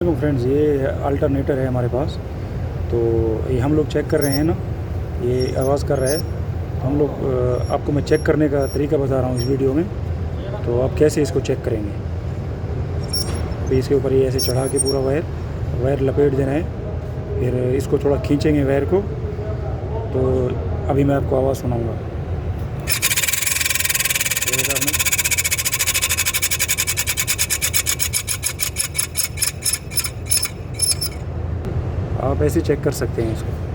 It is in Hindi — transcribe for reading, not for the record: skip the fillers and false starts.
देखो फ्रेंड्स, ये अल्टरनेटर है हमारे पास। तो ये हम लोग चेक कर रहे हैं ना, ये आवाज़ कर रहा है। तो हम लोग आपको मैं चेक करने का तरीका बता रहा हूँ इस वीडियो में। तो आप कैसे इसको चेक करेंगे। तो इसके ऊपर ये ऐसे चढ़ा के पूरा वायर लपेट देना है। फिर इसको थोड़ा खींचेंगे वायर को। तो अभी मैं आपको आवाज़ सुनाऊँगा। ये देखा आपने? आप ऐसे चेक कर सकते हैं इसको।